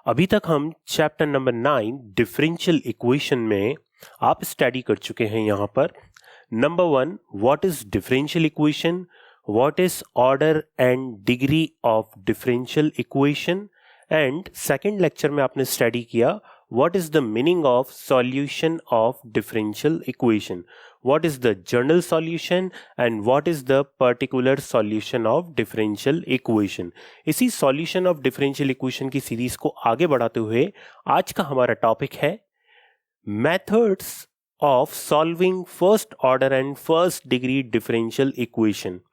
अभी तक हम चैप्टर नंबर 9 डिफरेंशियल इक्वेशन में आप स्टडी कर चुके हैं। यहाँ पर number 1, what is differential equation, what is order and degree of differential equation, and second lecture में आपने स्टडी किया what is the meaning of solution of differential equation, what is the general solution and what is the particular solution of differential equation। इसी solution of differential equation की series को आगे बढ़ाते हुए आज का हमारा टॉपिक है methods of solving first order and first degree differential equation।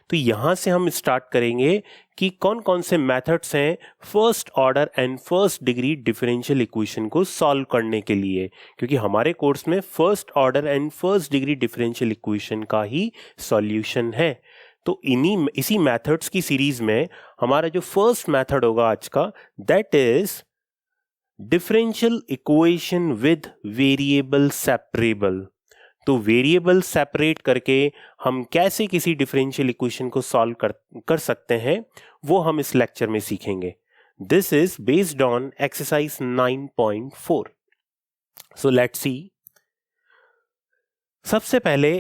तो यहां से हम स्टार्ट करेंगे कि कौन कौन से मेथड्स हैं first order and first degree differential equation को सॉल्व करने के लिए, क्योंकि हमारे कोर्स में first order and first degree differential equation का ही सॉल्यूशन है। तो इसी मेथड्स की सीरीज में हमारा जो फर्स्ट मेथड होगा आज का, that is differential equation with variable separable. तो वेरिएबल सेपरेट करके हम कैसे किसी डिफरेंशियल इक्वेशन को सॉल्व कर सकते हैं वो हम इस लेक्चर में सीखेंगे। This is based on exercise 9.4। So let's see. सबसे पहले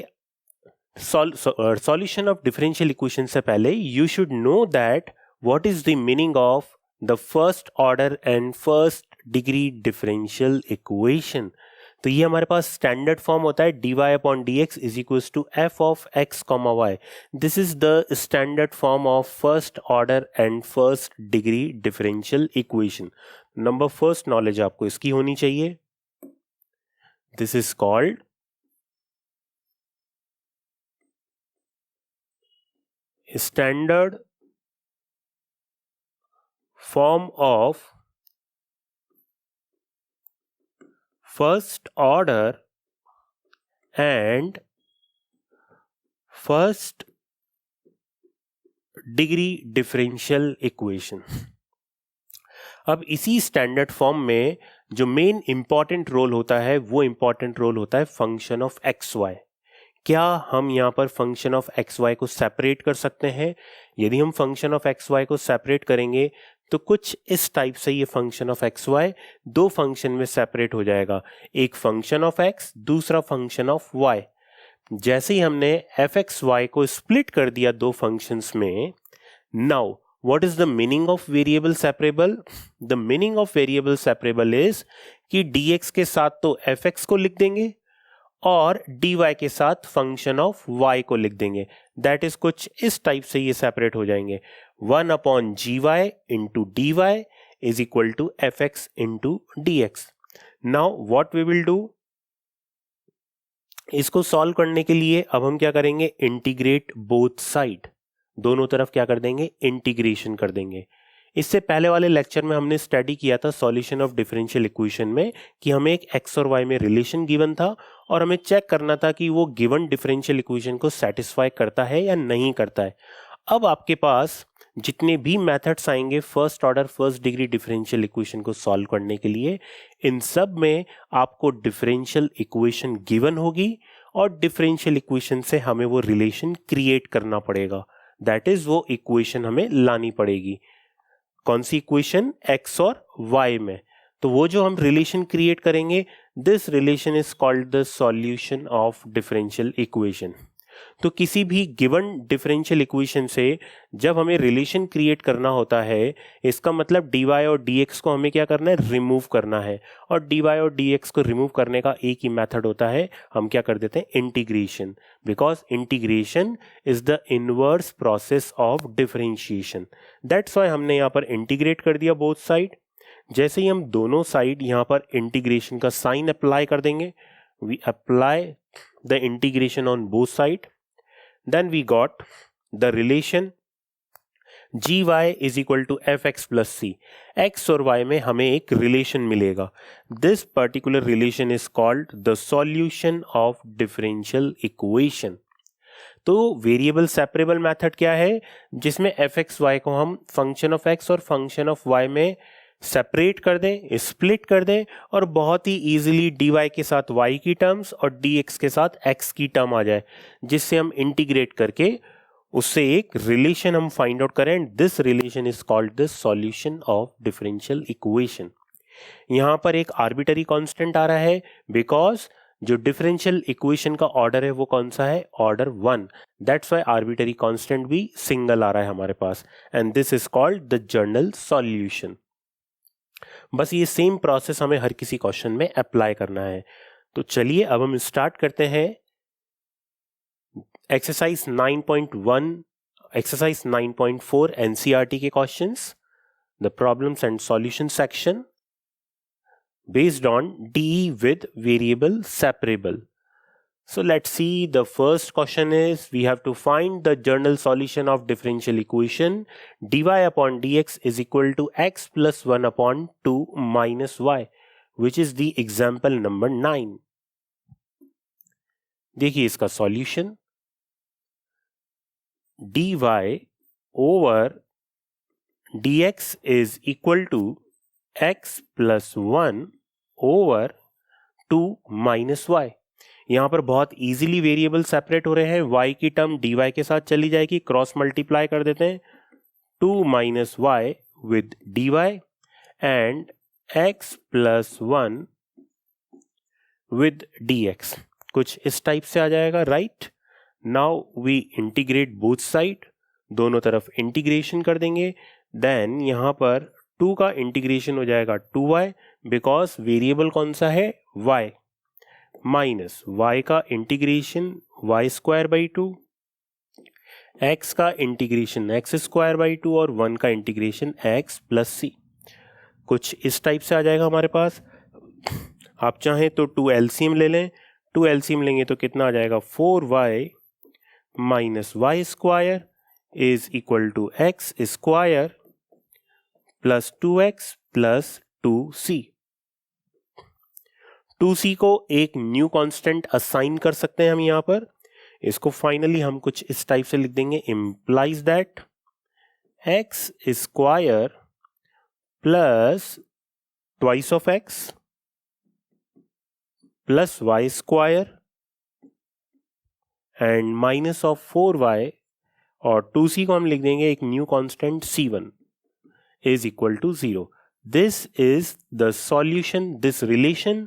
सॉल्यूशन ऑफ डिफरेंशियल इक्वेशन से पहले you should know that what is the meaning of the first order and first degree differential equation. तो ये हमारे पास स्टैंडर्ड फॉर्म होता है dy upon dx is equals to f of x comma y। This is the standard form of first order and first degree differential equation. Number first knowledge आपको इसकी होनी चाहिए। This is called standard form of first order and first degree differential equation। अब इसी standard form में जो main important role होता है वो इंपॉर्टेंट रोल होता है फंक्शन ऑफ एक्स वाई। क्या हम यहाँ पर फंक्शन ऑफ एक्स वाई को सेपरेट कर सकते हैं? यदि हम फंक्शन ऑफ एक्स वाई को सेपरेट करेंगे तो कुछ इस टाइप से ये फंक्शन ऑफ एक्स वाई दो फंक्शन में सेपरेट हो जाएगा, एक फंक्शन ऑफ एक्स, दूसरा फंक्शन ऑफ वाई। जैसे ही हमने एफ एक्स वाई को स्प्लिट कर दिया दो फंक्शंस में, now what is the meaning of variable separable? The meaning of variable separable is कि dx के साथ तो fx को लिख देंगे और dy के साथ फंक्शन ऑफ y को लिख देंगे। दैट इज कुछ इस टाइप से ये सेपरेट हो जाएंगे। 1 upon gy into dy is equal to fx into dx। Now what we will do, इसको सॉल्व करने के लिए अब हम क्या करेंगे, इंटीग्रेट बोथ साइड, दोनों तरफ क्या कर देंगे, इंटीग्रेशन कर देंगे। इससे पहले वाले लेक्चर में हमने स्टडी किया था सॉल्यूशन ऑफ डिफरेंशियल इक्वेशन में कि हमें एक x और y में रिलेशन गिवन था और हमें चेक करना था कि वो गिवन डिफरेंशियल इक्वेशन को सेटिस्फाई करता है या नहीं करता है। अब आपके पास जितने भी मेथड्स आएंगे first order first degree differential equation को सॉल्व करने के लिए, इन सब में आपको डिफरेंशियल इक्वेशन गिवन होगी और डिफरेंशियल इक्वेशन से हमें वो रिलेशन क्रिएट करना पड़ेगा। दैट इज वो इक्वेशन हमें लानी पड़ेगी। कौन सी इक्वेशन? x और y में। तो वो जो हम रिलेशन क्रिएट करेंगे, this relation is called the solution of differential equation. तो किसी भी गिवन डिफरेंशियल इक्वेशन से जब हमें रिलेशन क्रिएट करना होता है, इसका मतलब dy और dx को हमें क्या करना है, रिमूव करना है। और dy और dx को रिमूव करने का एक ही मेथड होता है, हम क्या कर देते हैं, integration. Because integration is the inverse process of differentiation. That's why हमने यहाँ पर इंटीग्रेट कर दिया बोथ साइड। जैसे ही हम दोनों साइड यहाँ पर इंटीग्रेशन का साइन अप्लाई कर देंगे, we apply the integration on both side, then we got the relation gy is equal to fx plus c। x और y में हमें एक रिलेशन मिलेगा। this particular relation is called the solution of differential equation। तो variable separable method क्या है, जिसमें fx y को हम फंक्शन ऑफ x और फंक्शन ऑफ y में सेपरेट कर दें, स्प्लिट कर दें और बहुत ही इजीली dy के साथ y की टर्म्स और dx के साथ x की टर्म आ जाए, जिससे हम इंटीग्रेट करके उससे एक रिलेशन हम फाइंड आउट करें, and this relation is called the solution of differential equation. यहां पर एक आर्बिटरी कांस्टेंट आ रहा है बिकॉज जो डिफरेंशियल इक्वेशन का ऑर्डर है वो कौन सा है, order 1, that's why arbitrary constant भी सिंगल आ रहा है हमारे पास, and this is called the general solution. बस ये सेम प्रोसेस हमें हर किसी क्वेश्चन में अप्लाई करना है। तो चलिए अब हम स्टार्ट करते हैं एक्सरसाइज 9.1, एक्सरसाइज 9.4 एनसीईआरटी के questions, the problems and solution section based on DE with variable separable. So let's see, the first question is we have to find the general solution of differential equation dy upon dx is equal to x plus 1 upon 2 minus y, which is the example number 9. देखिए इसका solution, dy over dx is equal to x plus 1 over 2 minus y. यहां पर बहुत easily variable separate हो रहे हैं, y की term dy के साथ चली जाएगी, क्रॉस मल्टीप्लाई कर देते हैं, 2 minus y with dy and x plus 1 with dx, कुछ इस टाइप से आ जाएगा, right. Now we integrate both side, दोनों तरफ इंटीग्रेशन कर देंगे, देन यहां पर 2 का इंटीग्रेशन हो जाएगा 2y बिकॉज वेरिएबल कौन सा है, y, माइनस y का integration y square by 2, x का इंटीग्रेशन x स्क्वायर बाई 2 और 1 का इंटीग्रेशन x प्लस c, कुछ इस टाइप से आ जाएगा हमारे पास। आप चाहें तो 2 एलसीएम ले लें, 2 एलसीएम लेंगे तो कितना आ जाएगा, 4y minus y square is equal to x square plus 2x plus 2c। 2c को एक न्यू कांस्टेंट असाइन कर सकते हैं हम यहां पर, इसको फाइनली हम कुछ इस टाइप से लिख देंगे, implies that x square plus twice of x plus y square and minus of 4y, और 2c को हम लिख देंगे एक new constant c1 is equal to 0. This is the solution, this relation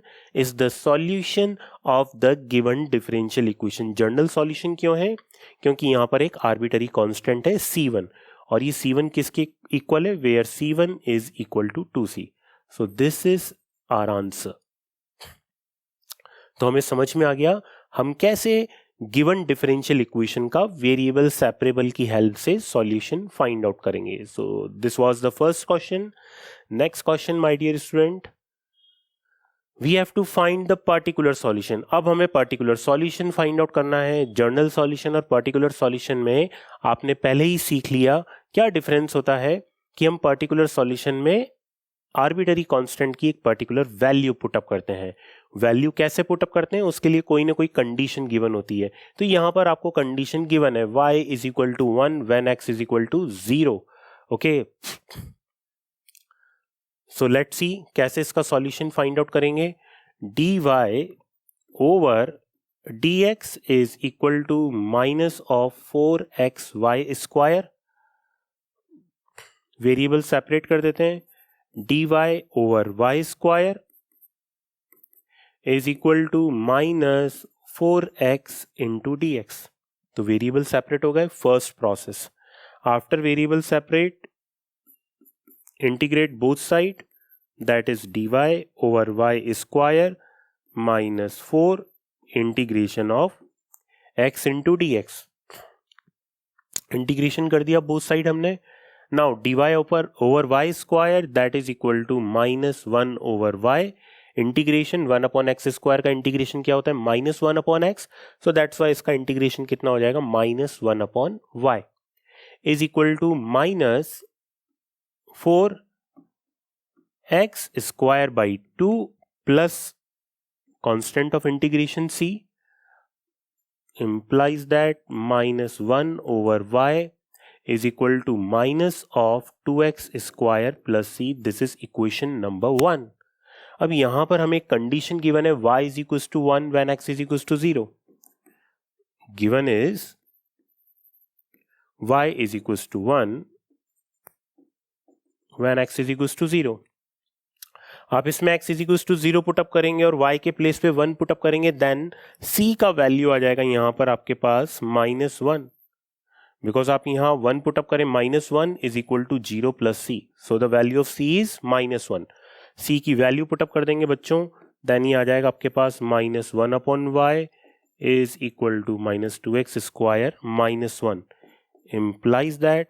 is the solution of the given differential equation. General solution क्यों है, क्योंकि यहाँ पर एक arbitrary constant है c1, और ये c1 किसके इक्वल है, where c1 is equal to 2c. So this is our answer. तो हमें समझ में आ गया हम कैसे गिवन डिफरेंशियल इक्वेशन का वेरिएबल सेपरेबल की हेल्प से सॉल्यूशन फाइंड आउट करेंगे। So this was the first question. Next question my dear student, we have to find the particular solution. अब हमें पर्टिकुलर सॉल्यूशन फाइंड आउट करना है। General solution और particular solution में आपने पहले ही सीख लिया क्या डिफरेंस होता है, कि हम पर्टिकुलर सॉल्यूशन में आर्बिटरी कांस्टेंट की एक पर्टिकुलर वैल्यू पुटअप करते हैं। वैल्यू कैसे पुटअप करते हैं, उसके लिए कोई ना कोई कंडीशन गिवन होती है। तो यहां पर आपको कंडीशन गिवन है, y is equal to 1 when x is equal to 0। Okay, so let's see कैसे इसका सॉल्यूशन फाइंड आउट करेंगे। dy over dx is equal to minus of 4xy square, variable separate कर देते हैं, dy over y square is equal to minus 4x into dx। तो variable separate हो गए, first process. After variable separate, integrate both side, that is dy over y square minus 4 integration of x into dx। Integration कर दिया both side हमने। Now dy over y square that is equal to minus 1 over y, integration 1 upon x square का integration क्या होता है, minus 1 upon x, so that's y इसका integration कितना हो जाएगा, minus 1 upon y is equal to minus 4 x square by 2 plus constant of integration c implies that minus 1 over y is equal to minus of 2x square plus c. This is equation number 1. अब यहां पर हमें condition given है y is equals to 1 when x is equals to 0. Given is y is equals to 1 when x is equals to 0। आप इसमें x is equals to 0 put up करेंगे और y के प्लेस पे 1 पुटअप करेंगे, देन c का value आ जाएगा यहां पर आपके पास -1, बिकॉज आप यहां 1 पुटअप करें, -1 is equal to 0 plus c, so the value of c is -1। c की वैल्यू पुटअप कर देंगे बच्चों, देन ये आ जाएगा आपके पास -1 upon y is equal to -2x square -1, implies that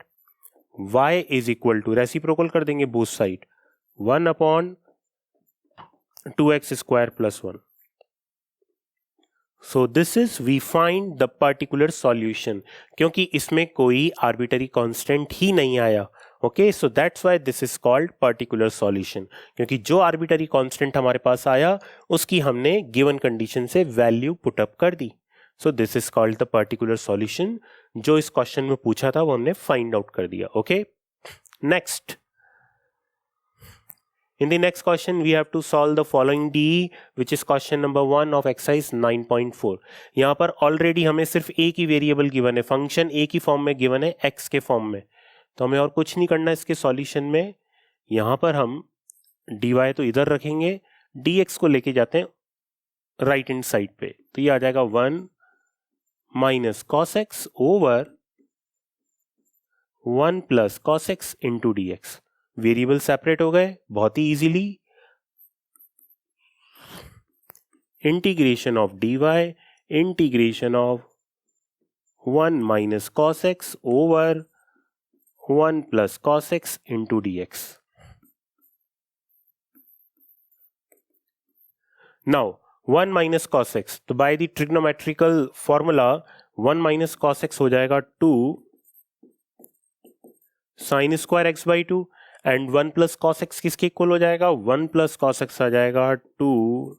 y is equal to, reciprocal कर देंगे both side, 1 upon 2x square plus 1। So this is we find the particular solution, क्योंकि इसमें कोई आर्बिटरी कांस्टेंट ही नहीं आया। Okay, so that's why this is called particular solution, क्योंकि जो arbitrary constant हमारे पास आया उसकी हमने गिवन कंडीशन से वैल्यू पुटअप कर दी। So this is called the particular solution. जो इस क्वेश्चन में पूछा था वो हमने फाइंड आउट कर दिया। Okay, next, in the next question we have to solve the following DE, which is question number 1 of exercise 9.4। यहाँ पर ऑलरेडी हमें सिर्फ एक ही वेरिएबल गिवन है, फंक्शन एक ही फॉर्म में गिवन है, x के फॉर्म में, तो हमें और कुछ नहीं करना है इसके सॉल्यूशन में। यहाँ पर हम dy तो इधर रखेंगे, dx को लेके जाते हैं राइट हैंड साइड पे, तो ये आ जाएगा 1 minus cos x over 1 plus cos x into dx। Variable separate हो गए बहुत ही easily, integration of dy integration of 1 minus cos x over 1 plus cos x into dx। Now 1 minus cos x, तो by the trigonometrical formula 1 minus cos x हो जाएगा 2 sine square x by 2, and 1 plus cos x किसके equal हो जाएगा, 1 plus cos x आ जाएगा 2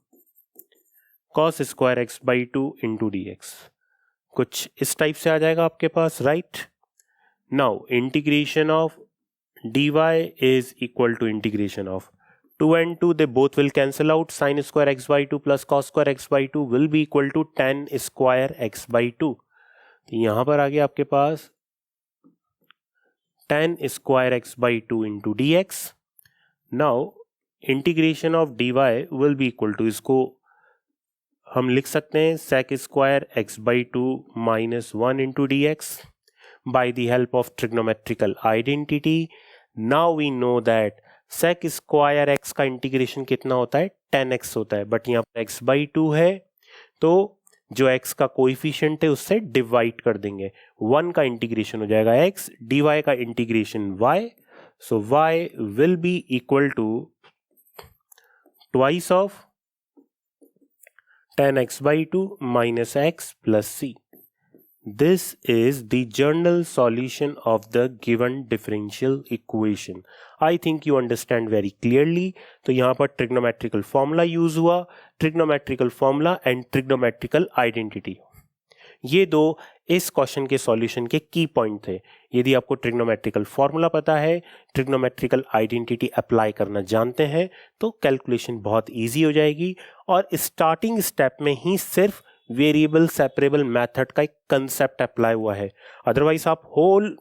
cos square x by 2 into d x. कुछ इस टाइप से आ जाएगा आपके पास, right. Now integration of dy is equal to integration of 2 and 2, they both will cancel out, sin square x by 2 plus cos square x by 2 will be equal to tan square x by 2। तो यहां पर आ गया आपके पास tan square x by 2 into dx। now integration of dy will be equal to, इसको हम लिख सकते हैं sec square x by 2 minus 1 into dx by the help of trigonometrical identity। now we know that sec square x का integration कितना होता है, tan x होता है, बट यहाँ पर x by 2 है, तो जो x का कोएफिशिएंट है उससे डिवाइड कर देंगे, 1 का इंटीग्रेशन हो जाएगा x, dy का इंटीग्रेशन y, सो y will be equal to twice of tan x by 2 minus x plus c। This is the general solution of the given differential equation। I think you understand very clearly। तो यहाँ पर trigonometrical formula use हुआ, trigonometrical formula and trigonometrical identity, ये दो इस question के solution के की पॉइंट थे। यदि आपको ट्रिग्नोमेट्रिकल फॉर्मूला पता है, ट्रिग्नोमेट्रिकल आइडेंटिटी अप्लाई करना जानते हैं, तो कैलकुलेशन बहुत इजी हो जाएगी, और स्टार्टिंग स्टेप में ही सिर्फ वेरिएबल सेपरेबल मेथड का एक कंसेप्ट अप्लाई हुआ है। अदरवाइज आप होल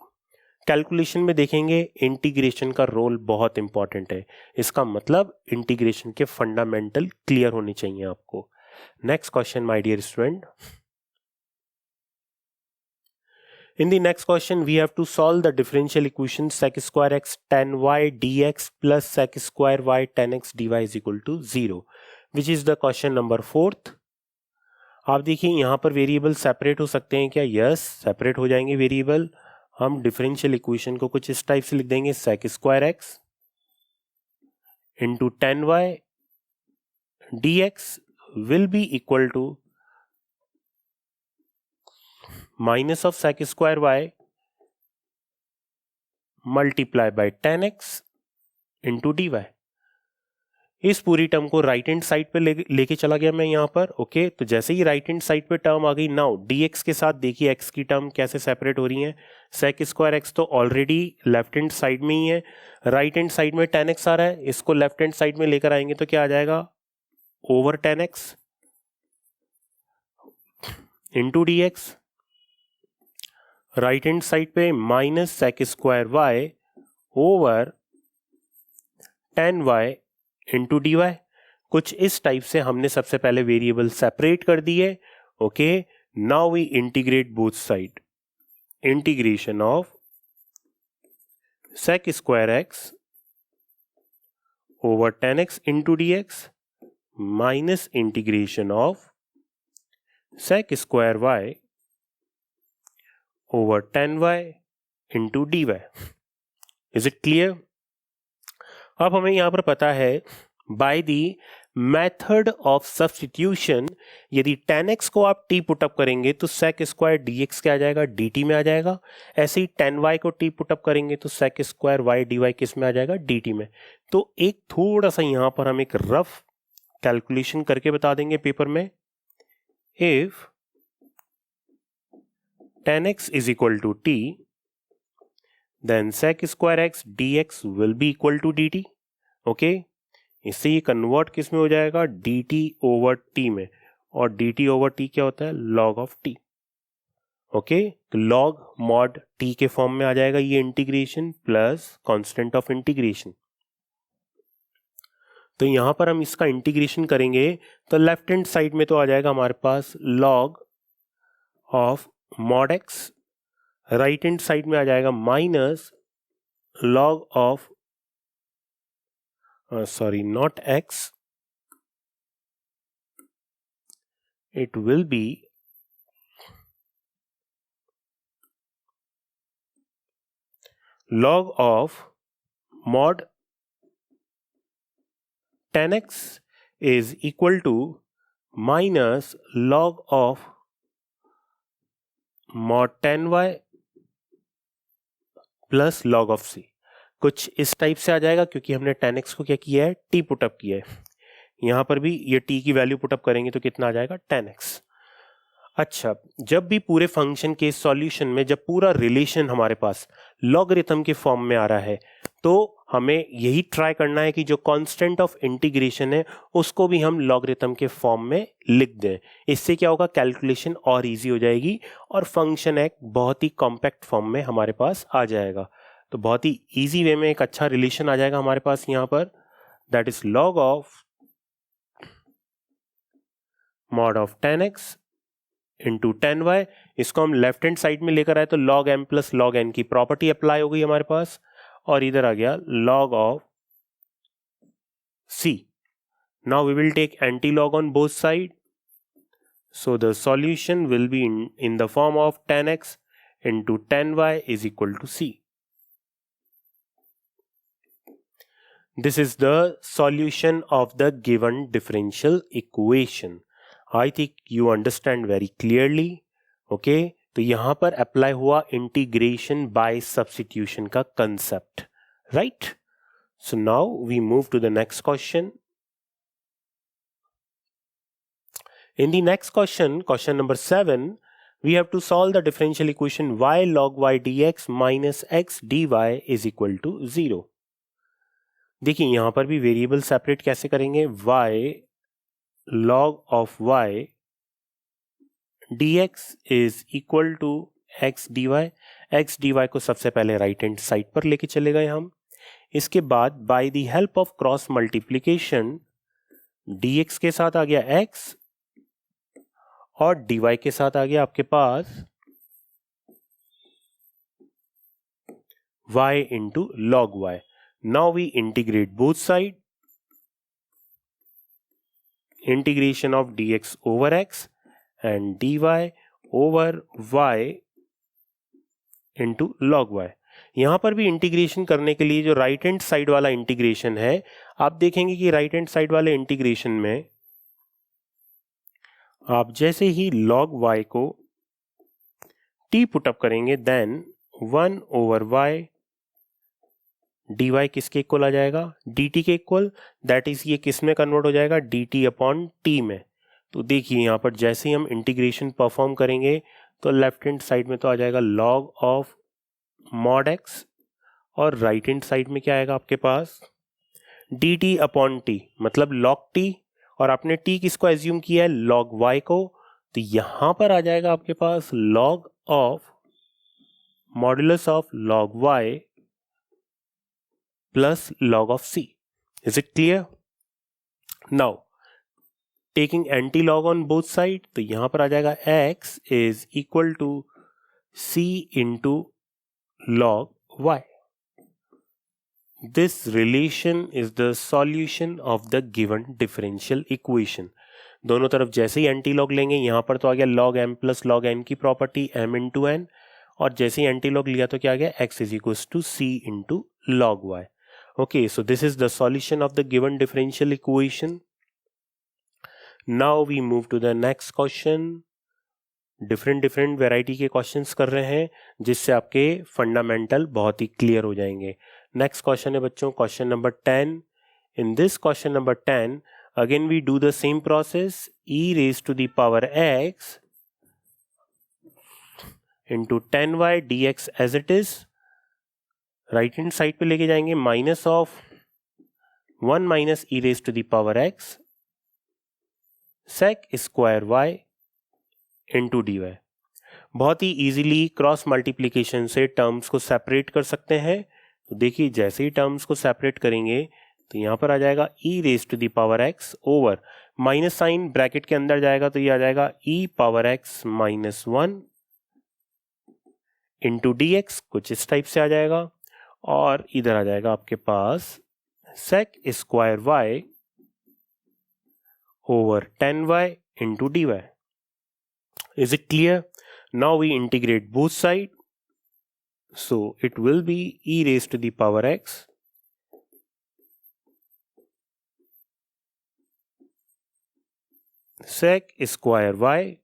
कैलकुलेशन में देखेंगे इंटीग्रेशन का रोल बहुत इंपॉर्टेंट है। इसका मतलब इंटीग्रेशन के फंडामेंटल क्लियर होने चाहिए आपको। Next question my dear student, in the next question we have to solve the differential equation sec square x tan y dx plus sec square y tan x dy is equal to 0, which is the question number 4th। आप देखिए यहाँ पर variable separate हो सकते हैं क्या, yes separate हो जाएंगे वेरिएबल। हम डिफरेंशियल इक्वेशन को कुछ इस टाइप से लिख देंगे, sec square x into tan y dx will be equal to minus of sec square y multiply by tan x into d y. इस पूरी टर्म को राइट हैंड साइड पे लेके चला गया मैं यहाँ पर। ओके, तो जैसे ही राइट हैंड साइड पे टर्म आ गई, नाउ dx के साथ देखिए x की टर्म कैसे सेपरेट हो रही है। sec स्क्वायर x तो ऑलरेडी लेफ्ट हैंड साइड में ही है, राइट हैंड साइड में tan x आ रहा है, इसको लेफ्ट हैंड साइड में लेकर आएंगे तो क्या आ जाएगा, over tan x into dx। Right hand side पे minus sec square y over 10y into d y. कुछ इस टाइप से हमने सबसे पहले वेरिएबल सेपरेट कर दिए। Okay, now we integrate both side. Integration of sec square x over 10x into d x minus integration of sec square y over 10y into dy। Is it clear? अब हमें यहां पर पता है by the method of substitution यदि 10x को आप t put up करेंगे तो sec स्क्वायर dx क्या आ जाएगा, dt में आ जाएगा। ऐसे ही 10y को t पुटअप करेंगे तो sec स्क्वायर y dy किस में आ जाएगा, dt में। तो एक थोड़ा सा यहां पर हम एक रफ कैलकुलेशन करके बता देंगे पेपर में। If 10x is equal to t, then sec square x dx will be equal to dt। Okay, इससे ये कन्वर्ट किस में हो जाएगा, dt ओवर t में, और dt ओवर t क्या होता है, log ऑफ t। ओके, तो log mod t के फॉर्म में आ जाएगा ये integration plus constant of integration. तो यहां पर हम इसका इंटीग्रेशन करेंगे तो लेफ्ट हैंड साइड में तो आ जाएगा हमारे पास log of mod x, right hand side में आ जाएगा minus log of sorry not x, it will B log of mod 10x is equal to minus log of mod 10y plus log of c। कुछ इस type से आ जाएगा क्योंकि हमने 10x को क्या किया है, t पुटअप किया है। यहां पर भी ये t की वैल्यू पुटअप करेंगे तो कितना आ जाएगा, 10x। अच्छा, जब भी पूरे फंक्शन के सॉल्यूशन में जब पूरा रिलेशन हमारे पास लॉगरिथम के फॉर्म में आ रहा है तो हमें यही ट्राई करना है कि जो कांस्टेंट ऑफ इंटीग्रेशन है उसको भी हम लॉगरिथम के फॉर्म में लिख दें। इससे क्या होगा, कैलकुलेशन और इजी हो जाएगी और फंक्शन एक बहुत ही कॉम्पैक्ट फॉर्म में हमारे पास आ जाएगा। तो बहुत ही इजी वे में एक अच्छा रिलेशन आ जाएगा हमारे पास यहाँ पर, that is log of mod of 10x into 10y। इसको हम लेफ्ट हैंड साइड में लेकर आए तो log m प्लस log n की प्रॉपर्टी अप्लाई हो गई हमारे पास, और इधर आ गया log of c। Now we will take anti log on both side, so the solution will be in the form of 10x into 10y is equal to c। This is the solution of the given differential equation. I think you understand very clearly. Okay, तो यहां पर apply हुआ integration by substitution का concept, right. So now we move to the next question. In the next question, question number 7, we have to solve the differential equation y log y dx minus x dy is equal to 0. देखिए यहां पर भी variable separate कैसे करेंगे, y log of y dx is equal to x dy। x dy को सबसे पहले right hand side पर लेके चले गए हम। इसके बाद by the help of cross multiplication dx के साथ आ गया x और dy के साथ आ गया आपके पास y into log y। Now we integrate both side, integration of dx over x and dy over y into log y। यहां पर भी इंटीग्रेशन करने के लिए जो राइट हैंड साइड वाला इंटीग्रेशन है, आप देखेंगे कि राइट हैंड साइड वाले इंटीग्रेशन में आप जैसे ही log y को t पुटअप करेंगे देन 1 over y dy किसके इक्वल आ जाएगा, dt के इक्वल। दैट इज ये किस में कन्वर्ट हो जाएगा, dt अपॉन t में। तो देखिए यहां पर जैसे ही हम इंटीग्रेशन परफॉर्म करेंगे तो लेफ्ट हैंड साइड में तो आ जाएगा log ऑफ mod x और राइट हैंड साइड में क्या आएगा आपके पास, dt अपॉन t, मतलब log t, और आपने t किसको एज्यूम किया है, log y को। तो यहां पर आ जाएगा आपके पास log of modulus of log y plus log of c. Is it clear? Now taking anti-log on both side, तो यहां पर आ जाएगा x is equal to c into log y. This relation is the solution of the given differential equation. दोनों तरफ जैसे ही anti log लेंगे, यहां पर तो आ गया log m प्लस log n की प्रॉपर्टी m इंटू n, और जैसे ही एंटी लॉग लिया तो क्या आ गया x is equal to c into log y. Okay, so this is the solution of the given differential equation. Now we move to the next question. Different variety के questions कर रहे हैं जिससे आपके फंडामेंटल बहुत ही क्लियर हो जाएंगे. Next question है बच्चों question number 10. In this question number 10 again we do the same process, e raise to the power x into 10y dx as it is. Right hand side पे लेके जाएंगे, minus of 1 minus e raise to the power x sec square y into d y. बहुत ही easily cross multiplication से terms को separate कर सकते हैं. तो देखिए जैसे ही टर्म्स को सेपरेट करेंगे तो यहां पर आ जाएगा e raise to the power x over minus sign bracket के अंदर जाएगा तो ये आ जाएगा e power x minus 1 into d x, कुछ इस टाइप से आ जाएगा. और इधर आ जाएगा आपके पास sec square y over 10y into d y. Is it clear? Now we integrate both sides. So it will be e raised to the power x sec square y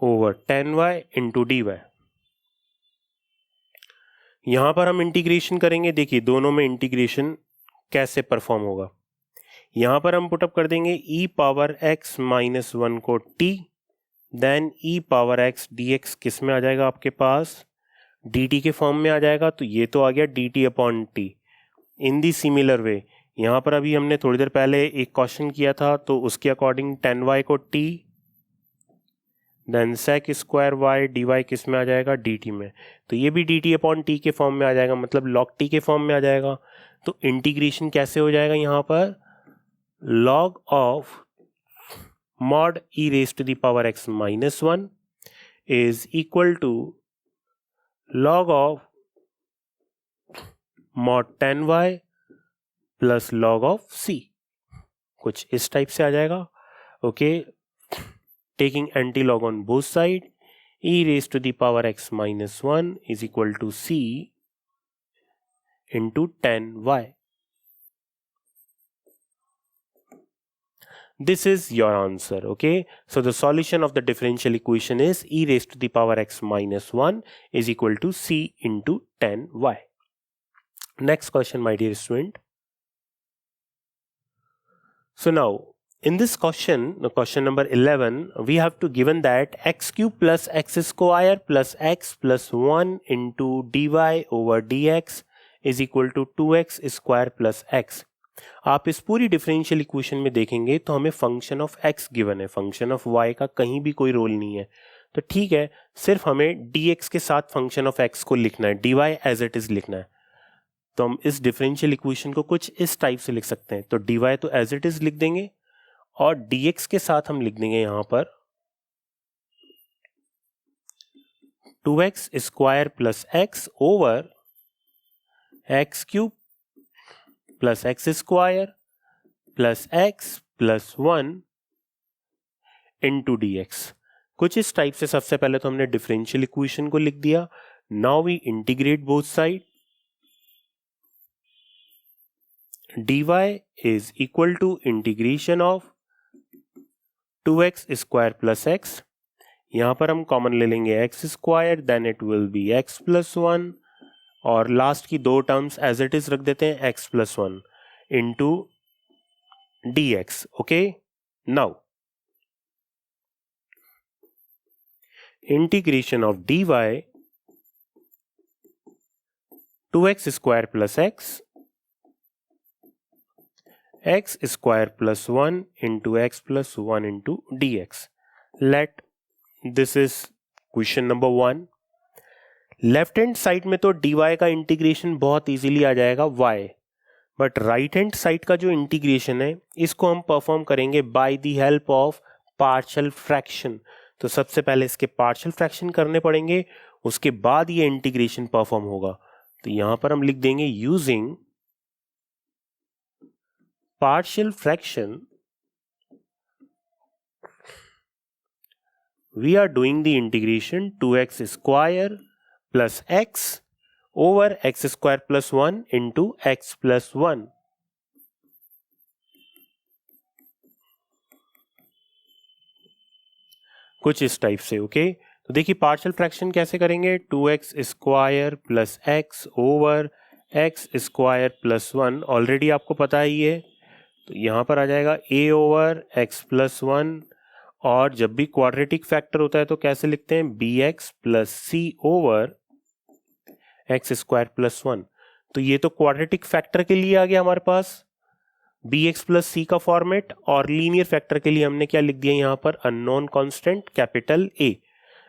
over 10y into dy. यहां पर हम integration करेंगे. देखिए दोनों में integration कैसे perform होगा. यहां पर हम पुटअप कर देंगे e पावर x माइनस 1 को t, then e power x dx किस में आ जाएगा आपके पास dt के फॉर्म में आ जाएगा. तो ये तो आ गया dt अपॉन t. इन दी सिमिलर वे यहां पर अभी हमने थोड़ी देर पहले एक क्वेश्चन किया था तो उसके अकॉर्डिंग 10y को t, then sec square y dy किस में आ जाएगा dt में. तो ये भी dt अपॉन t के फॉर्म में आ जाएगा, मतलब log t के फॉर्म में आ जाएगा. तो इंटीग्रेशन कैसे हो जाएगा यहाँ पर, log of mod e raised to the power x minus 1 is equal to log of mod 10y plus log of c. कुछ इस टाइप से आ जाएगा. Okay, taking anti log on both side, e raised to the power x minus 1 is equal to c into 10y. This is your answer. Okay, so the solution of the differential equation is e raised to the power x minus 1 is equal to c into 10y. Next question, my dear student. So now in this question, the question number 11, we have to given that x cube plus x square plus x plus 1 into dy over dx is equal to 2x square plus x. आप इस पूरी differential equation में देखेंगे तो हमें function of x given है, function of y का कहीं भी कोई रोल नहीं है. तो ठीक है, सिर्फ हमें dx के साथ फंक्शन ऑफ x को लिखना है, dy एज इट इज लिखना है. तो हम इस डिफरेंशियल इक्वेशन को कुछ इस टाइप से लिख सकते हैं. तो dy तो एज इट इज लिख देंगे और dx के साथ हम लिख देंगे यहां पर 2x square plus x over x cube plus x square plus x plus 1 into d x. कुछ इस टाइप से सबसे पहले तो हमने डिफरेंशियल इक्वेशन को लिख दिया. Now we integrate both side. dy is equal to integration of 2x square plus x. यहां पर हम कॉमन ले लेंगे x square, then it will be x plus 1 और लास्ट की दो टर्म्स एज इट इज रख देते हैं x plus 1 into d x. Okay, now integration of dy 2x square plus x square plus 1 into x plus 1 into d x. Let this is question number 1. Left hand side में तो dy का integration बहुत easily आ जाएगा y, but right hand side का जो integration है इसको हम परफॉर्म करेंगे by the help of partial fraction. तो सबसे पहले इसके पार्शियल फ्रैक्शन करने पड़ेंगे, उसके बाद ये इंटीग्रेशन परफॉर्म होगा। तो यहां पर हम लिख देंगे using partial fraction we are doing the integration 2x square plus x over x square plus 1 into x plus 1। कुछ इस टाइप से। ओके, तो देखिए पार्शियल फ्रैक्शन कैसे करेंगे, 2x square plus x over x square plus 1 already आपको पता ही है। तो यहां पर आ जाएगा a ओवर x प्लस 1, और जब भी क्वाड्रेटिक फैक्टर होता है तो कैसे लिखते हैं, bx plus c over x square plus 1। तो ये तो क्वाड्रेटिक फैक्टर के लिए आ गया हमारे पास bx प्लस c का फॉर्मेट, और लीनियर फैक्टर के लिए हमने क्या लिख दिया यहाँ पर, unknown constant capital A।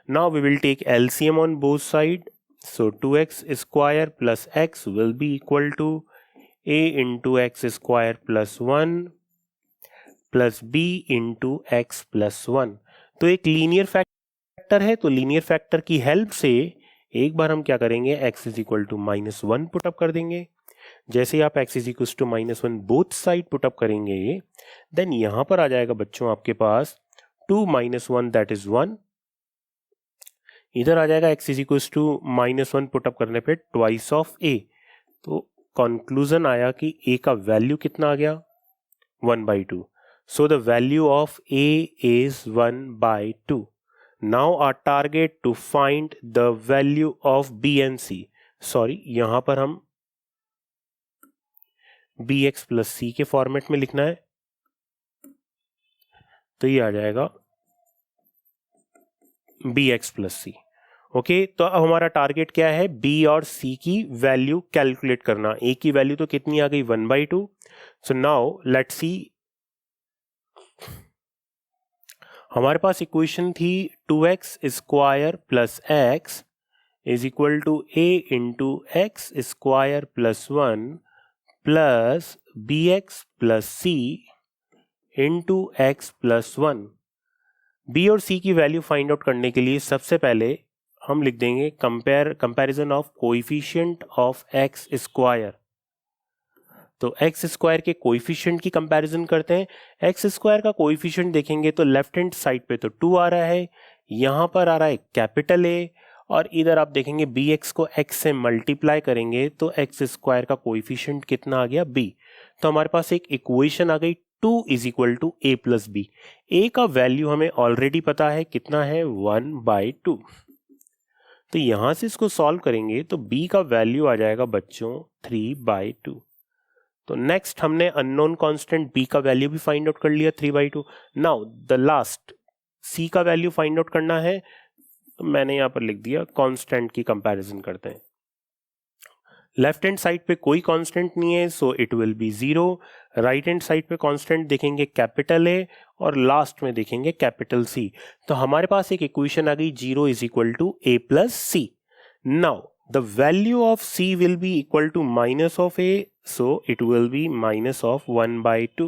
Now we will take LCM on both side, so 2x square plus x will be equal to a into x square plus 1 plus b into x plus 1। तो एक linear factor है, तो linear factor की help से एक बार हम क्या करेंगे, x is equal to -1 put up कर देंगे। जैसे ही आप x is equal to -1 both side put up करेंगे, देन यहां पर आ जाएगा बच्चों आपके पास 2 - 1 दैट इज 1। इधर आ जाएगा x is equal to -1 put up करने पे ट्वाइस ऑफ a। तो कंक्लूजन आया कि a का वैल्यू कितना आ गया, 1/2। So the value of A is 1/2. Now our target to find the value of B and C. Sorry, यहां पर हम bx प्लस c के फॉर्मेट में लिखना है, तो ये आ जाएगा bx प्लस c। ओके, तो अब हमारा टारगेट क्या है, b और c की वैल्यू कैलकुलेट करना। a की वैल्यू तो कितनी आ गई, 1/2। सो नाउ लेट्स सी, हमारे पास इक्वेशन थी 2x square plus x is equal to a into x square plus 1 plus bx plus c into x plus 1। b और c की वैल्यू फाइंड आउट करने के लिए सबसे पहले हम लिख देंगे comparison of coefficient of x square. तो एक्स स्क्वायर के कोएफिशिएंट की कंपैरिजन करते हैं। एक्स स्क्वायर का कोएफिशिएंट देखेंगे तो लेफ्ट हैंड साइड पे तो 2 आ रहा है, यहां पर आ रहा है कैपिटल A, और इधर आप देखेंगे bx को x से मल्टीप्लाई करेंगे तो एक्स स्क्वायर का कोएफिशिएंट कितना आ गया, b। तो हमारे पास एक इक्वेशन आ गई 2 is equal to a plus b। a का वैल्यू हमें ऑलरेडी पता है कितना है, 1/2। तो यहां से इसको सॉल्व करेंगे तो b का वैल्यू आ जाएगा बच्चों 3/2। तो नेक्स्ट हमने अननोन कांस्टेंट b का वैल्यू भी फाइंड आउट कर लिया 3/2। नाउ द लास्ट c का वैल्यू फाइंड आउट करना है, तो मैंने यहां पर लिख दिया कांस्टेंट की कंपैरिजन करते हैं। लेफ्ट हैंड साइड पे कोई कांस्टेंट नहीं है, so it will B 0। Right hand side पे कांस्टेंट देखेंगे कैपिटल A, और लास्ट में देखेंगे कैपिटल C। तो हमारे पास एक इक्वेशन आ गई 0 is equal to a plus c। Now the value of c will be equal to minus of a, so it will be minus of 1/2।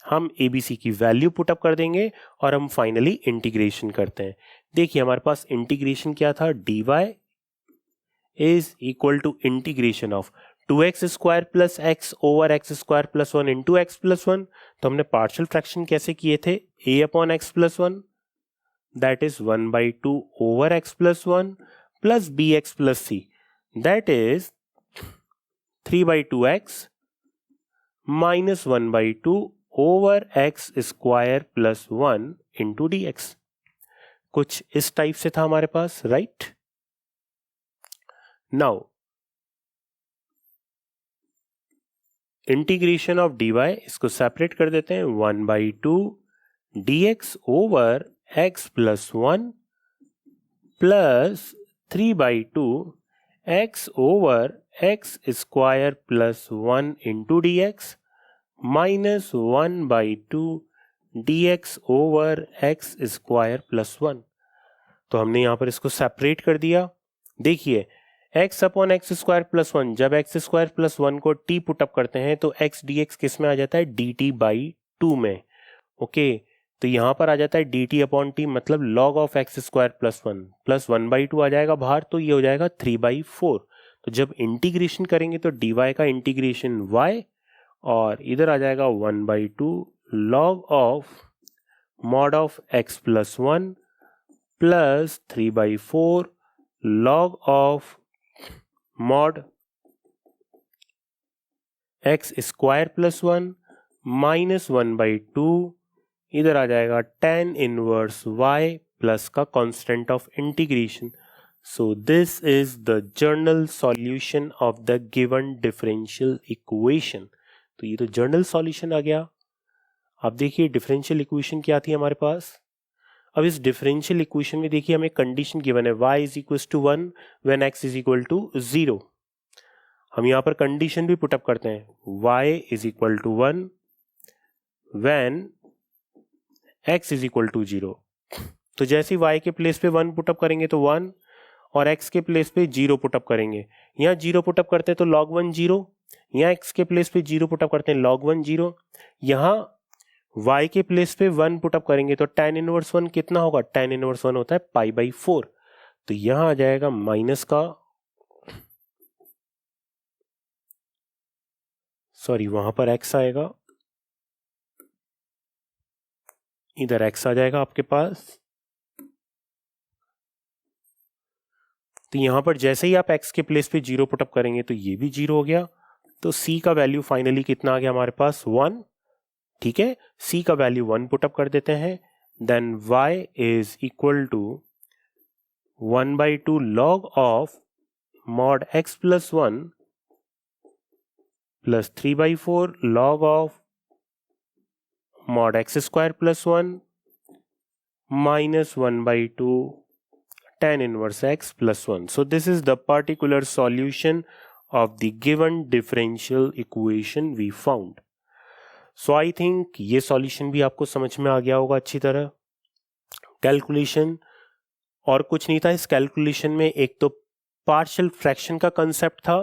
हम abc की वैल्यू पुटअप कर देंगे और हम फाइनली इंटीग्रेशन करते हैं। देखिए हमारे पास इंटीग्रेशन क्या था, dy is equal to integration of 2x square plus x over x square plus 1 into x plus 1। तो हमने पार्शियल फ्रैक्शन कैसे किए थे, a upon x plus 1 that is 1/2 over x plus 1 plus bx plus c, that is 3/2x minus 1/2 over x square plus 1 into dx। कुछ इस type से था हमारे पास, right. Now integration of dy, इसको सेपरेट कर देते हैं, 1/2 dx over x plus 1 plus 3/2 x over x square plus 1 into dx minus 1/2 dx over x square plus 1। तो हमने यहां पर इसको सेपरेट कर दिया, देखिए x upon x square plus 1, जब एक्स स्क्वायर प्लस 1 को t पुटअप करते हैं तो x dx किस में आ जाता है, dt बाई 2 में। ओके तो यहां पर आ जाता है dt अपॉन टी, मतलब log of x square plus 1 plus 1 by 2 आ जाएगा बाहर, तो ये हो जाएगा 3 बाई 4। तो जब इंटीग्रेशन करेंगे तो dy का इंटीग्रेशन y, और इधर आ जाएगा 1 by 2 log of mod of x plus 1 plus 3 by 4 log of mod x square plus 1 minus 1 by 2, इधर आ जाएगा tan इनवर्स y प्लस का constant of integration. So this is the journal solution of the given differential equation. तो ये तो journal solution आ गया। अब देखिए डिफरेंशियल इक्वेशन क्या थी हमारे पास। अब इस डिफरेंशियल इक्वेशन में देखिए हमें कंडीशन गिवन है y is equal to 1 when x is equal to 0। हम यहाँ पर कंडीशन भी पुटअप करते हैं, y is equal to 1 when x is equal to 0। तो जैसे y के प्लेस पे 1 पुटअप करेंगे तो 1, और x के प्लेस पे 0 पुटअप करेंगे। यहाँ 0 पुटअप करते हैं तो log 1 0, यहाँ x के प्लेस पे 0 पुटअप करते हैं log 1 0, यहाँ y के प्लेस पे 1 पुटअप करेंगे तो tan इनवर्स 1 कितना होगा, tan इनवर्स 1 होता है पाई बाई 4। तो यहां आ जाएगा माइनस का, सॉरी वहां पर x आएगा, इधर x आ जाएगा आपके पास। तो यहां पर जैसे ही आप x के प्लेस पे 0 पुटअप करेंगे तो ये भी 0 हो गया। तो c का वैल्यू फाइनली कितना आ गया हमारे पास, 1। ठीक है, c का वैल्यू 1 पुटअप कर देते हैं, then y is equal to 1 by 2 log of mod x plus 1 plus 3 by 4 log of mod x square plus 1 minus 1 by 2 tan inverse x plus 1. So this is the particular solution of the given differential equation we found. So I think ये solution भी आपको समझ में आ गया होगा अच्छी तरह। Calculation और कुछ नहीं था इस कैलकुलेशन में, एक तो पार्शियल फ्रैक्शन का कंसेप्ट था,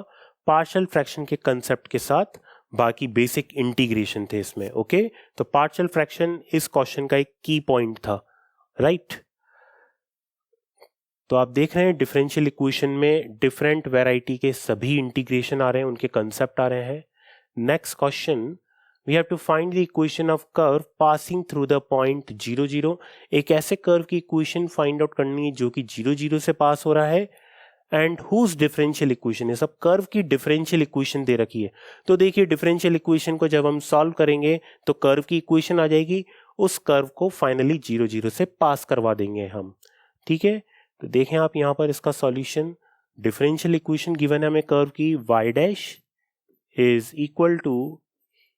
पार्शियल फ्रैक्शन के कंसेप्ट के साथ बाकी बेसिक इंटीग्रेशन थे इसमें। ओके तो पार्शियल फ्रैक्शन इस क्वेश्चन का एक की पॉइंट था, राइट। तो आप देख रहे हैं डिफरेंशियल इक्वेशन में डिफरेंट वैरायटी के सभी इंटीग्रेशन आ रहे हैं, उनके कंसेप्ट आ रहे हैं। Next question, we have to find the equation of curve passing through the point 0 0। एक ऐसे कर्व की इक्वेशन फाइंड आउट करनी है जो कि 0 0 से पास हो रहा है, एंड हुज डिफरेंशियल इक्वेशन है, सब कर्व की डिफरेंशियल इक्वेशन दे रखी है। तो देखिए डिफरेंशियल इक्वेशन को जब हम सॉल्व करेंगे तो कर्व की इक्वेशन आ जाएगी, उस कर्व को फाइनली 0 0 से पास करवा देंगे हम। ठीक है, तो देखें आप यहां पर इसका सॉल्यूशन, डिफरेंशियल इक्वेशन गिवन है हमें कर्व की, y dash is equal to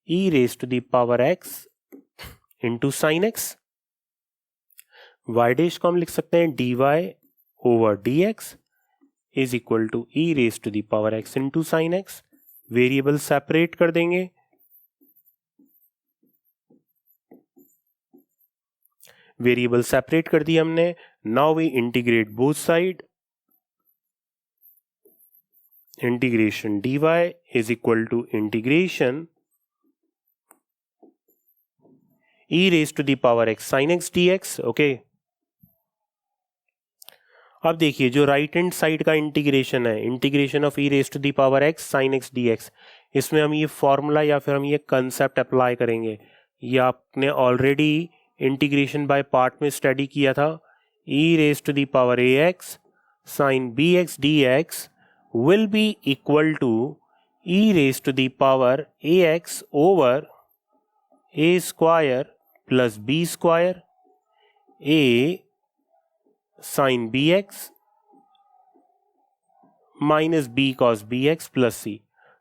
e raise to the power x into sine x। y dash को हम लिख सकते हैं dy over dx is equal to e raise to the power x into sine x। Variable separate कर देंगे, variable separate कर दिया हमने। Now we integrate both side, integration dy is equal to integration e raise to the power x sin x dx। Okay अब देखिए जो right hand side का integration है, integration of e raise to the power x sin x dx, इसमें हम ये formula या फिर हम ये कंसेप्ट अप्लाई करेंगे। ये आपने ऑलरेडी इंटीग्रेशन बाय पार्ट में स्टडी किया था। e raise to the power ax sin bx dx will be equal to e raise to the power ax over a square plus b square a sin bx minus b cos bx plus c.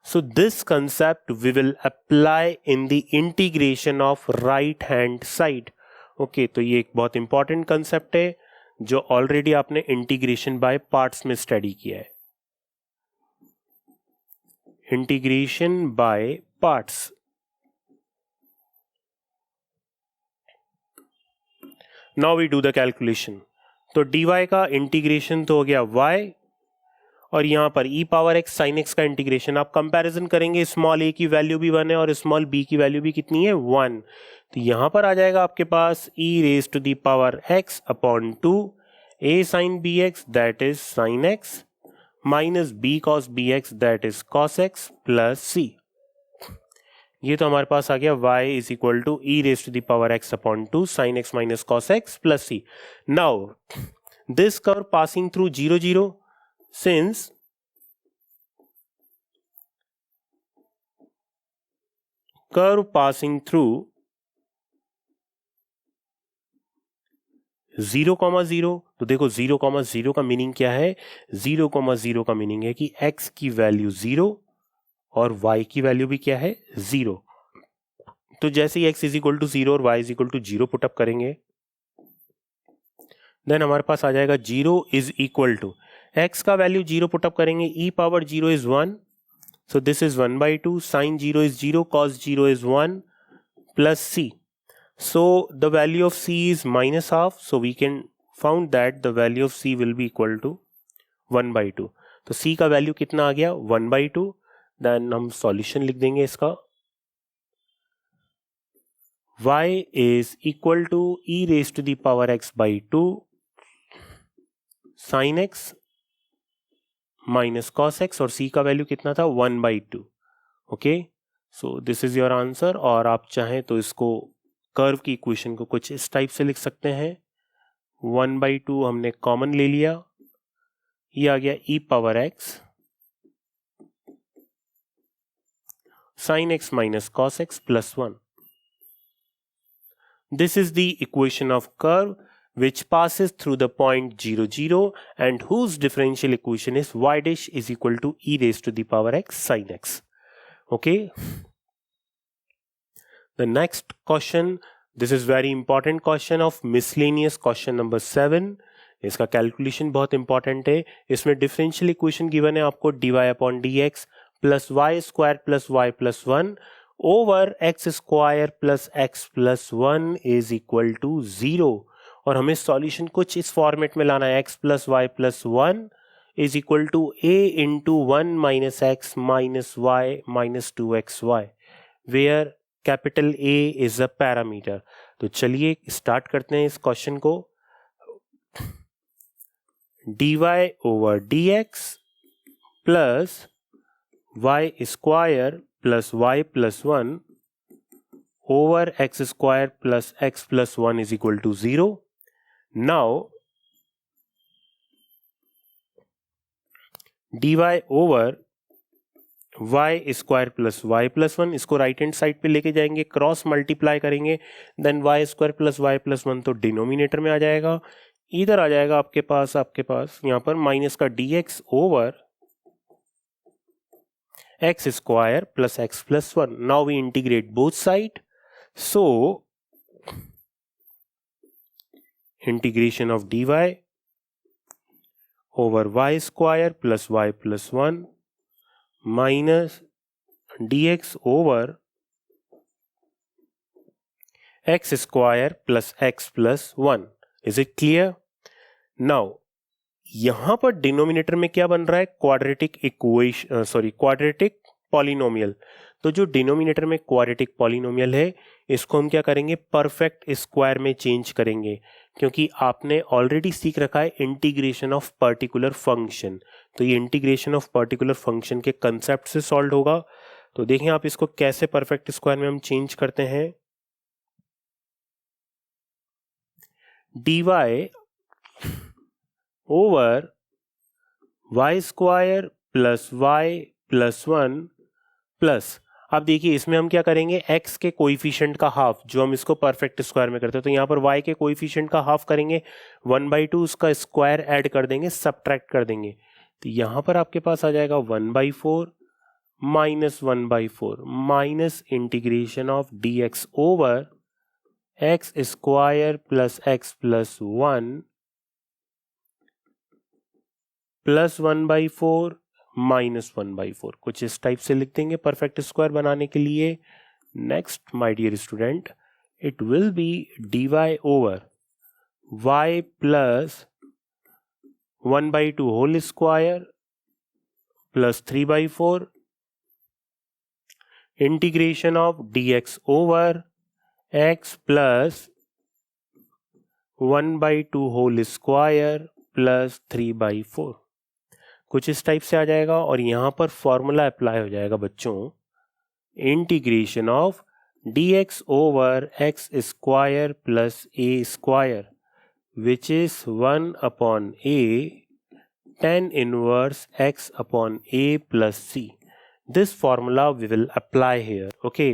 So this concept we will apply in the integration of right hand side. Okay, तो ये एक बहुत important concept है जो already आपने integration by parts में study किया है। Integration by parts, now we do the calculation. तो dy का इंटीग्रेशन तो हो गया y और यहाँ पर e power x sin x का इंटीग्रेशन। आप कंपैरिजन करेंगे, स्मॉल a की वैल्यू भी 1 है और स्मॉल b की वैल्यू भी कितनी है 1। तो यहाँ पर आ जाएगा आपके पास e raise to the power x upon 2 a sin bx that is sin x minus b cos bx that is cos x plus c। ये तो हमारे पास आ गया y is equal to e raise to the power x upon 2 sin x minus cos x plus c। Now this curve passing through 0 0, since curve passing through 0,0, तो देखो 0,0 का meaning क्या है, 0,0 का मीनिंग है कि x की वैल्यू 0 और y की वैल्यू भी क्या है 0। तो जैसे ही x इज इक्वल टू 0 और y is equal to 0 put up करेंगे, देन हमारे पास आ जाएगा 0 इज इक्वल टू x का वैल्यू 0 पुटअप करेंगे, e power 0 is 1, so this is 1/2, sin 0 is 0, cos 0 is 1 plus c. So the value of c is minus half, so we can found that the value of c will be equal to 1/2. तो c का value कितना आ गया 1/2। Then हम solution लिख देंगे इसका, y is equal to e raised to the power x by 2 sin x minus cos x, और c का वैल्यू कितना था 1/2। Okay, so this is your answer. और आप चाहें तो इसको कर्व की इक्वेशन को कुछ इस टाइप से लिख सकते हैं, 1/2 हमने कॉमन ले लिया, ये आ गया e power x sin x minus cos x plus 1। This is the equation of curve which passes through the point 0 0 and whose differential equation is y dash is equal to e raised to the power x sin x. Okay, the next question, this is very important question of miscellaneous question number 7. इसका calculation बहुत important है। इसमें differential equation given है आपको dy upon dx plus y square plus y plus 1 over x square plus x plus 1 is equal to 0। और हमें solution कुछ इस फॉर्मेट में लाना है, x plus y plus 1 is equal to a into 1 minus x minus y minus 2xy, where capital A is a parameter. तो चलिए start करते हैं इस क्वेश्चन को। dy over dx plus y square plus y plus 1 over x square plus x plus 1 is equal to 0। Now dy over y square plus y plus 1, इसको right hand side पे लेके जाएंगे, cross multiply करेंगे, then y square plus y plus 1 तो denominator में आ जाएगा। इधर आ जाएगा आपके पास यहाँ पर माइनस का dx over x square plus x plus 1। Now we integrate both side, so integration of dy over y square plus y plus 1 minus dx over x square plus x plus 1. Is it clear? Now यहां पर denominator में क्या बन रहा है, quadratic equation, quadratic polynomial. तो जो denominator में क्वाड्रेटिक पॉलिनोमियल है, इसको हम क्या करेंगे, परफेक्ट स्क्वायर में चेंज करेंगे, क्योंकि आपने ऑलरेडी सीख रखा है इंटीग्रेशन ऑफ पर्टिकुलर फंक्शन। तो ये इंटीग्रेशन ऑफ पर्टिकुलर फंक्शन के कंसेप्ट से सॉल्व होगा। तो देखें आप इसको कैसे परफेक्ट स्क्वायर में हम चेंज करते हैं। dy over y square plus y plus 1 plus, अब देखिए इसमें हम क्या करेंगे, x के कोएफिशिएंट का हाफ, जो हम इसको परफेक्ट स्क्वायर में करते हैं, तो यहाँ पर y के कोएफिशिएंट का हाफ करेंगे, 1/2 उसका स्क्वायर ऐड कर देंगे, सब्ट्रैक्ट कर देंगे। तो यहाँ पर आपके पास आ जाएगा 1/4 minus 1/4 minus integration of dx over x square plus x plus 1 plus 1/4 minus 1/4, कुछ इस टाइप से लिख देंगे परफेक्ट स्क्वायर बनाने के लिए। Next my dear student, it will be dy over y plus 1/2 whole square plus 3/4 integration of dx over x plus 1/2 whole square plus 3/4 कुछ इस टाइप से आ जाएगा। और यहां पर फॉर्मूला अप्लाई हो जाएगा बच्चों, integration of dx over x square plus a square which is 1/a tan inverse x upon a plus c. This formula we will apply here. Okay.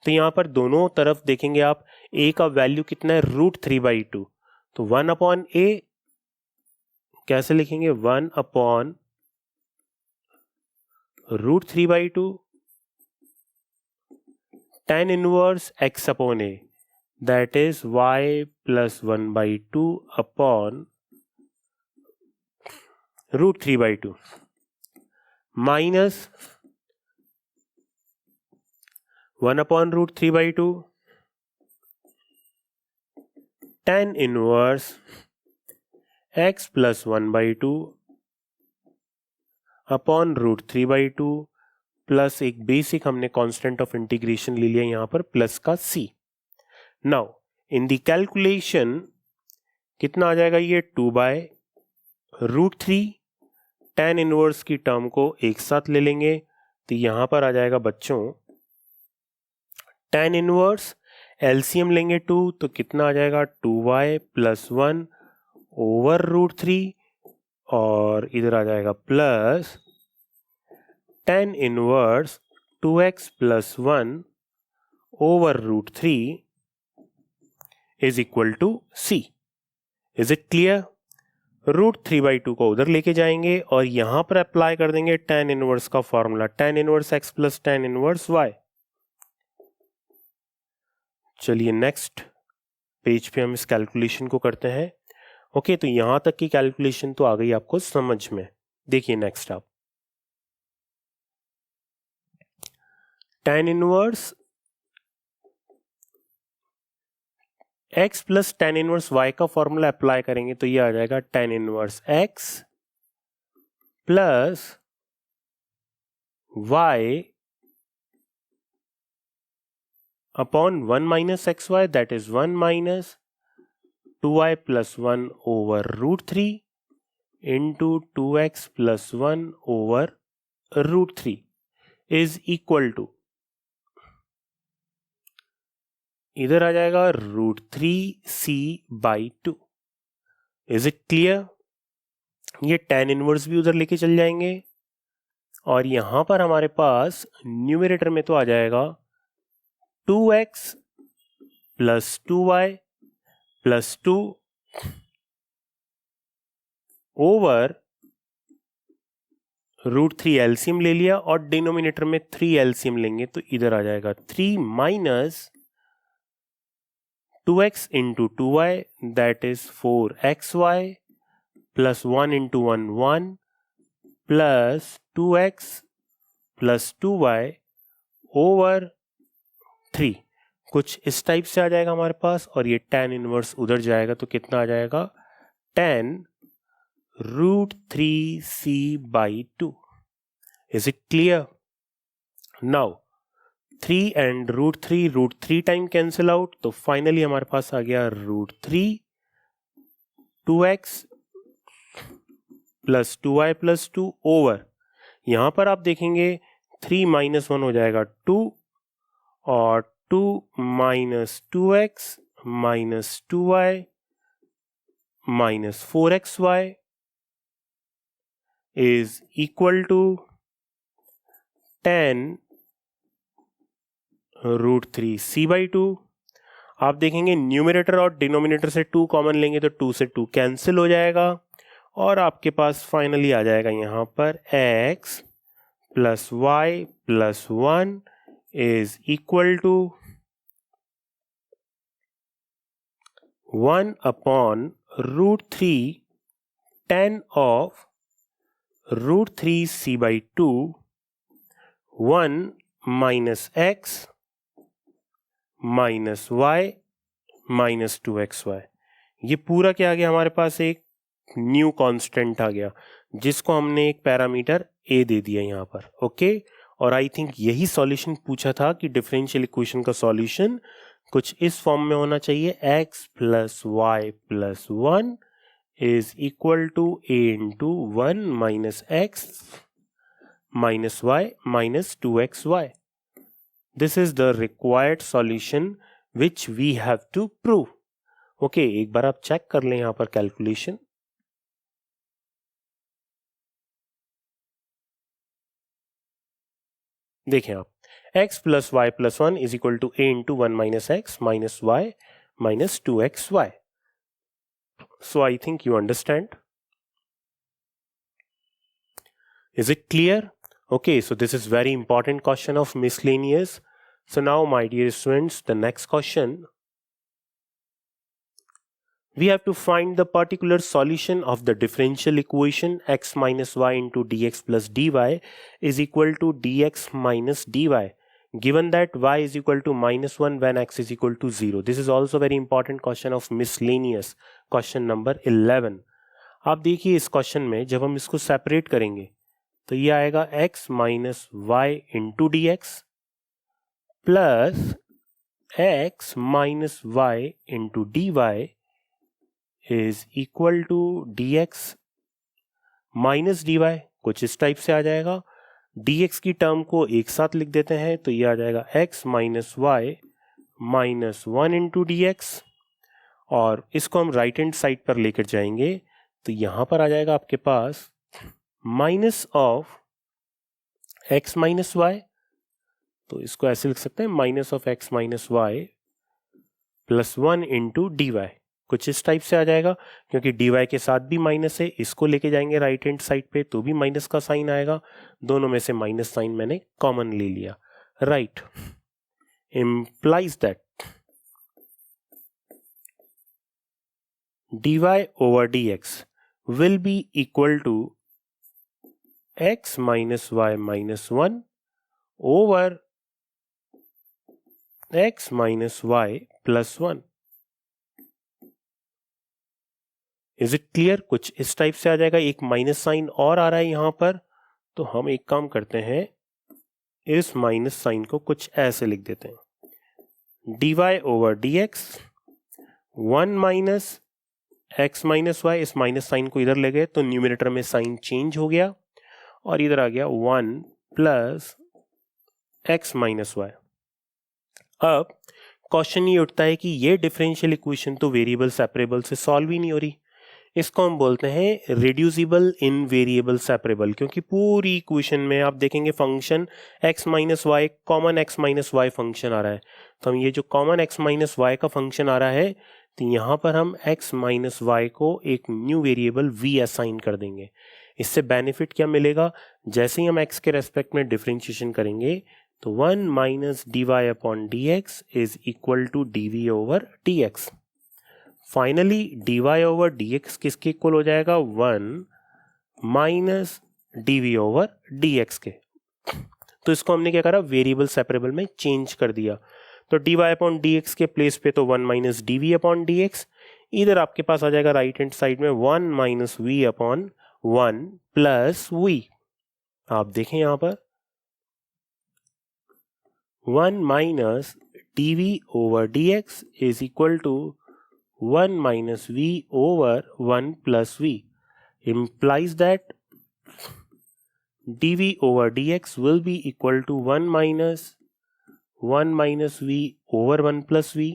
तो यहां पर दोनों तरफ देखेंगे आप, a का वैल्यू कितना है, √3/2, तो 1/a कैसे लिखेंगे, 1/√3/2 tan inverse x upon a, that is y plus 1/2 upon √3/2 minus 1/√3/2 tan inverse x plus 1/2 upon √3/2 plus एक बेसिक हमने कांस्टेंट ऑफ इंटीग्रेशन ले लिया यहां पर प्लस का c. Now in the calculation कितना आ जाएगा, ये 2/√3 tan इनवर्स की टर्म को एक साथ ले लेंगे तो यहां पर आ जाएगा बच्चों tan इनवर्स, एलसीएम लेंगे 2 तो कितना आ जाएगा 2y प्लस 1 ओवर √3 और इधर आ जाएगा plus tan inverse 2x plus 1 over √3 is equal to c. Is it clear? √3/2 को उधर लेके जाएंगे और यहां पर अप्लाई कर देंगे tan इनवर्स का formula, tan inverse x plus tan inverse y. चलिए नेक्स्ट पेज पे हम इस कैलकुलेशन को करते हैं. ओके, तो यहां तक की कैलकुलेशन तो आ गई आपको समझ में. देखिए नेक्स्ट आप, tan inverse x plus tan inverse y का फॉर्मूला अप्लाई करेंगे तो ये आ जाएगा tan inverse x plus y upon 1 minus xy, that is 1 minus 2y plus 1 over √3 into 2x plus 1 over √3 is equal to, इधर आ जाएगा √3c/2. Is it clear? ये tan इनवर्स भी उधर लेके चल जाएंगे और यहां पर हमारे पास न्यूमरेटर में तो आ जाएगा 2x plus 2y plus 2 over √3 LCM ले लिया और डिनोमिनेटर में 3 एलसीएम लेंगे तो इधर आ जाएगा 3 minus 2x into 2y that is 4xy plus 1 into 1 1 plus 2x plus 2y over 3. कुछ इस टाइप से आ जाएगा हमारे पास और ये tan इनवर्स उधर जाएगा तो कितना आ जाएगा tan √3c/2. Is it clear? Now 3 and √3 time cancel out तो फाइनली हमारे पास आ गया √3 2x plus 2y plus 2 over, यहां पर आप देखेंगे 3 माइनस 1 हो जाएगा 2 और 2 minus 2x minus 2y minus 4xy is equal to tan √3c/2. आप देखेंगे न्यूमरेटर और डिनोमिनेटर से 2 कॉमन लेंगे तो 2 से 2 कैंसिल हो जाएगा और आपके पास फाइनली आ जाएगा यहां पर x plus y plus 1 is equal to 1/√3 tan of √3c/2 1 minus x minus y minus 2xy. ये पूरा क्या आ गया हमारे पास, एक न्यू कांस्टेंट आ गया जिसको हमने एक पैरामीटर a दे दिया यहाँ पर, ओके। और आई थिंक यही सॉल्यूशन पूछा था कि डिफरेंशियल इक्वेशन का सॉल्यूशन कुछ इस फॉर्म में होना चाहिए, x plus y plus 1 is equal to a into 1 minus x minus y minus 2xy. This is the required solution which we have to prove. Okay, एक बार आप चेक कर लें यहाँ पर कैलकुलेशन। देखें आप, x plus y plus 1 is equal to a into 1 minus x minus y minus 2xy. So I think you understand. Is it clear? Okay, so this is very important question of miscellaneous. So now my dear students, the next question. We have to find the particular solution of the differential equation x minus y into dx plus dy is equal to dx minus dy. Given that y is equal to minus 1 when x is equal to 0. This is also very important question of miscellaneous. Question number 11. आप देखिए इस question में जब हम इसको separate करेंगे तो ये आएगा x minus y into d x plus x minus y into d y is equal to d x minus d y. कुछ इस टाइप से आ जाएगा। dx की टर्म को एक साथ लिख देते हैं तो ये आ जाएगा x minus y minus 1 into d x, और इसको हम राइट हैंड साइड पर लेकर जाएंगे तो यहां पर आ जाएगा आपके पास minus of x minus y, तो इसको ऐसे लिख सकते हैं minus of x minus y plus 1 into d y. कुछ इस टाइप से आ जाएगा, क्योंकि डी वाई के साथ भी माइनस है, इसको लेके जाएंगे राइट हैंड साइड पे तो भी माइनस का साइन आएगा। दोनों में से माइनस साइन मैंने कॉमन ले लिया, right. implies that dy over dx will be equal to x minus y minus 1 over x minus y plus 1. Is it clear? कुछ इस टाइप से आ जाएगा। एक माइनस साइन और आ रहा है यहां पर, तो हम एक काम करते हैं, इस माइनस साइन को कुछ ऐसे लिख देते हैं, dy over dx 1 minus x minus y. इस माइनस साइन को इधर ले गए तो न्यूमरेटर में साइन चेंज हो गया और इधर आ गया 1 प्लस x माइनस वाई। अब क्वेश्चन ये उठता है कि ये डिफरेंशियल इक्वेशन तो वेरिएबल सेपरेबल से सॉल्व ही नहीं हो रही, इसको हम बोलते हैं रिड्यूसिबल इन वेरिएबल सेपरेबल, क्योंकि पूरी इक्वेशन में आप देखेंगे function x minus y, common x minus y function आ रहा है। तो हम ये जो कॉमन x माइनस वाई का फंक्शन आ रहा है तो यहाँ पर हम x माइनस वाई को एक न्यू वेरिएबल v असाइन कर देंगे। इससे बेनिफिट क्या मिलेगा, जैसे ही हम x के रेस्पेक्ट में डिफरेंशिएशन करेंगे तो 1 minus d y upon d x is equal to d v over d x. Finally d y over d x किसके इक्वल हो जाएगा, 1 minus d v over d x के। तो इसको हमने क्या करा, वेरिएबल सेपरेबल में चेंज कर दिया। तो d y upon d x के प्लेस पे तो 1 minus d v upon d x, इधर आपके पास आ जाएगा राइट हैंड साइड में 1 minus v upon 1 plus v. आप देखें यहां पर 1 minus d v over d x is equal to 1 minus v over 1 plus v, implies that dv over dx will be equal to 1 minus v over 1 plus v.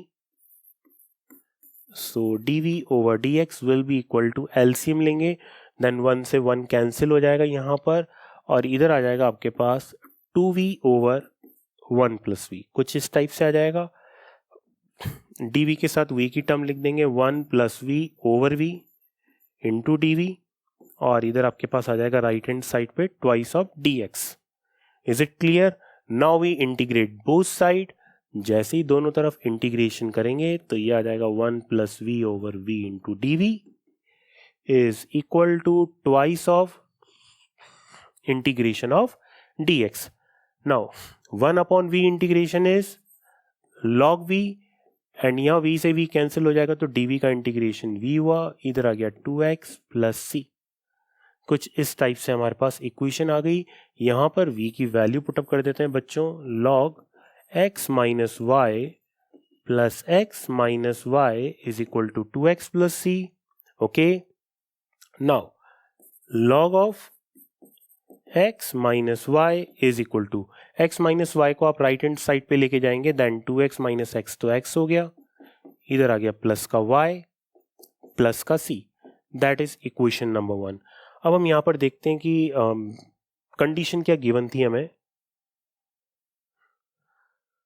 So dv over dx will be equal to LCM लेंगे, then 1 से 1 cancel हो जाएगा यहाँ पर, और इधर आ जाएगा आपके पास 2v over 1 plus v। कुछ इस टाइप से आ जाएगा। dv के साथ v की टर्म लिख देंगे 1 plus v over v into d v, और इधर आपके पास आ जाएगा राइट हैंड साइड पे twice of dx। Is it clear? Now we integrate both side. जैसे ही दोनों तरफ इंटीग्रेशन करेंगे तो ये आ जाएगा 1 plus v over v into d v is equal to twice of integration of dx। Now 1 upon v integration is log v, and यहाँ v से v कैंसिल हो जाएगा तो dv का इंटीग्रेशन v हुआ, इधर आ गया 2x प्लस c। कुछ इस टाइप से हमारे पास इक्वेशन आ गई। यहाँ पर v की वैल्यू पुटअप कर देते हैं बच्चों, log x minus y plus x minus y is equal to 2x plus c। Okay, now log of x minus y is equal to, x minus y को आप राइट हैंड साइड पे लेके जाएंगे, then 2x minus x तो x हो गया, इधर आ गया प्लस का y प्लस का c, that is equation number 1। अब हम यहाँ पर देखते हैं कि कंडीशन क्या गिवन थी हमें।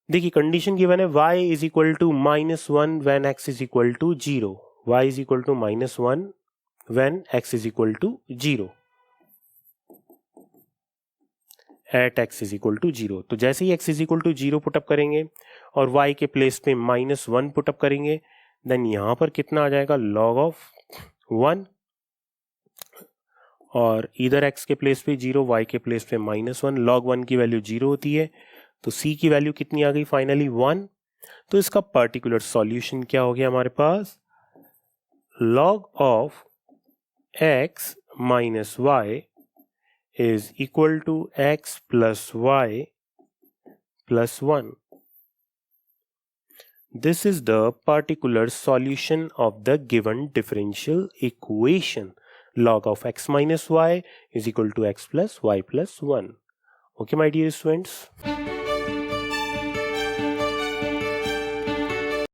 देखिए कंडीशन गिवन है y is equal to -1 when x is equal to 0, y is equal to -1 when x is equal to 0 at x is equal to 0। तो जैसे ही x is equal to 0 put up करेंगे और y के place पे -1 put up करेंगे, then यहाँ पर कितना आ जाएगा, log ऑफ 1, और इधर x के प्लेस पे 0, y के प्लेस पे -1, log 1 की वैल्यू 0 होती है, तो c की वैल्यू कितनी आ गई फाइनली 1। तो इसका पर्टिकुलर सॉल्यूशन क्या हो गया हमारे पास, log of x minus y is equal to x plus y plus 1. This is the particular solution of the given differential equation. Log of x minus y is equal to x plus y plus 1. Okay, my dear students.